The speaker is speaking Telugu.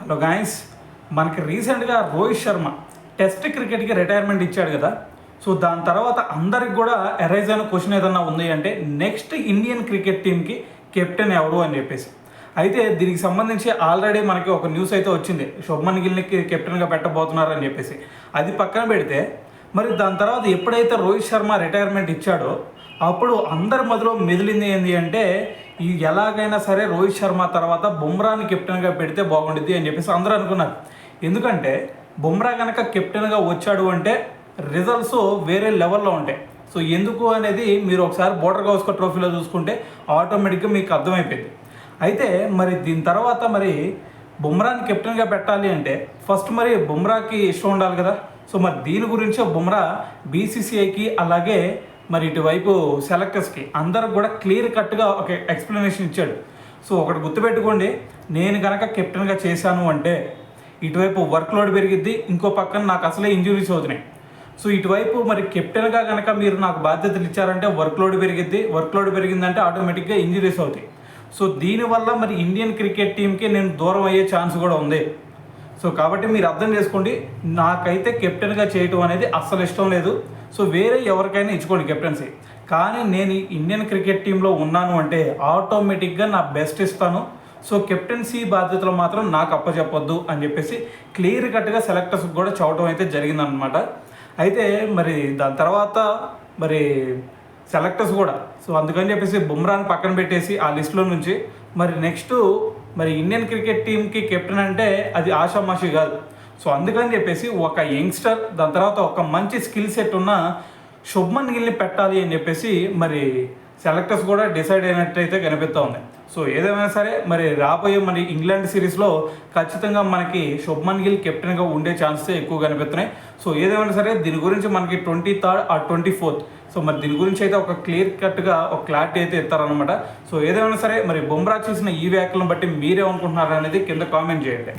హలో గాయస్, మనకి రీసెంట్గా రోహిత్ శర్మ టెస్ట్ క్రికెట్కి రిటైర్మెంట్ ఇచ్చాడు కదా. సో దాని తర్వాత అందరికి కూడా ఎరైజ్ అయిన క్వశ్చన్ ఏదన్నా ఉంది అంటే నెక్స్ట్ ఇండియన్ క్రికెట్ టీంకి కెప్టెన్ ఎవరు అని చెప్పేసి. అయితే దీనికి సంబంధించి ఆల్రెడీ మనకి ఒక న్యూస్ అయితే వచ్చింది, శుభ్మన్ గిల్ని కెప్టెన్గా పెట్టబోతున్నారు అని చెప్పేసి. అది పక్కన పెడితే మరి దాని తర్వాత ఎప్పుడైతే రోహిత్ శర్మ రిటైర్మెంట్ ఇచ్చాడో అప్పుడు అందరి మధ్యలో మెదిలింది ఏంటి అంటే ఈ ఎలాగైనా సరే రోహిత్ శర్మ తర్వాత బుమ్రాని కెప్టెన్గా పెడితే బాగుంటుంది అని చెప్పేసి అందరూ అనుకున్నారు. ఎందుకంటే బుమ్రా కనుక కెప్టెన్గా వచ్చాడు అంటే రిజల్ట్స్ వేరే లెవెల్లో ఉంటాయి. సో ఎందుకు అనేది మీరు ఒకసారి బోర్డర్ గవస్కర్ ట్రోఫీలో చూసుకుంటే ఆటోమేటిక్గా మీకు అర్థమైపోయింది. అయితే మరి దీని తర్వాత మరి బుమ్రాని కెప్టెన్గా పెట్టాలి అంటే ఫస్ట్ మరి బుమ్రాకి ఇష్టం ఉండాలి కదా. సో మరి దీని గురించి బుమ్రా బీసీసీఐకి అలాగే మరి ఇటువైపు సెలెక్టర్స్కి అందరికి కూడా క్లియర్ కట్గా ఒక ఎక్స్ప్లెనేషన్ ఇచ్చాడు. సో ఒకటి గుర్తుపెట్టుకోండి, నేను కనుక కెప్టెన్గా చేశాను అంటే ఇటువైపు వర్క్ లోడ్ పెరిగిద్ది, ఇంకో పక్కన నాకు అసలే ఇంజురీస్ అవుతున్నాయి. సో ఇటువైపు మరి కెప్టెన్గా కనుక మీరు నాకు బాధ్యతలు ఇచ్చారంటే వర్క్ లోడ్ పెరిగిద్ది, వర్క్ లోడ్ పెరిగిందంటే ఆటోమేటిక్గా ఇంజురీస్ అవుతాయి. సో దీనివల్ల మరి ఇండియన్ క్రికెట్ టీంకి నేను దూరం అయ్యే ఛాన్స్ కూడా ఉంది. సో కాబట్టి మీరు అర్థం చేసుకోండి, నాకైతే కెప్టెన్గా చేయటం అనేది అస్సలు ఇష్టం లేదు. సో వేరే ఎవరికైనా ఇచ్చుకోండి కెప్టెన్సీ, కానీ నేను ఇండియన్ క్రికెట్ టీంలో ఉన్నాను అంటే ఆటోమేటిక్గా నా బెస్ట్ ఇస్తాను. సో కెప్టెన్సీ బాధ్యతలు మాత్రం నాకు అప్పచెప్పొద్దు అని చెప్పేసి క్లియర్ కట్గా సెలెక్టర్స్కి కూడా చూడటం అయితే జరిగిందనమాట. అయితే మరి దాని తర్వాత మరి సెలెక్టర్స్ కూడా సో అందుకని చెప్పేసి బుమ్రాని పక్కన పెట్టేసి ఆ లిస్టులో నుంచి మరి నెక్స్ట్ మరి ఇండియన్ క్రికెట్ టీంకి కెప్టెన్ అంటే అది ఆషామాషి కాదు. సో అందుకని చెప్పేసి ఒక యంగ్స్టర్ దాని తర్వాత ఒక మంచి స్కిల్ సెట్ ఉన్న శుభ్మన్ గిల్ని పెట్టాలి అని చెప్పేసి మరి సెలెక్టర్స్ కూడా డిసైడ్ అయినట్టయితే కనిపిస్తూ ఉంది. సో ఏదేమైనా సరే మరి రాబోయే మరి ఇంగ్లాండ్ సిరీస్లో ఖచ్చితంగా మనకి శుభ్మన్ గిల్ కెప్టెన్గా ఉండే ఛాన్సెస్ ఎక్కువ కనిపిస్తున్నాయి. సో ఏదేమైనా సరే దీని గురించి మనకి 23rd or 24th సో మరి దీని గురించి అయితే ఒక క్లియర్ కట్గా ఒక క్లారిటీ అయితే ఇస్తారనమాట. సో ఏదేమైనా సరే మరి బుమ్రా చేసిన ఈ వ్యాఖ్యలను బట్టి మీరేమనుకుంటున్నారు అనేది కింద కామెంట్ చేయండి.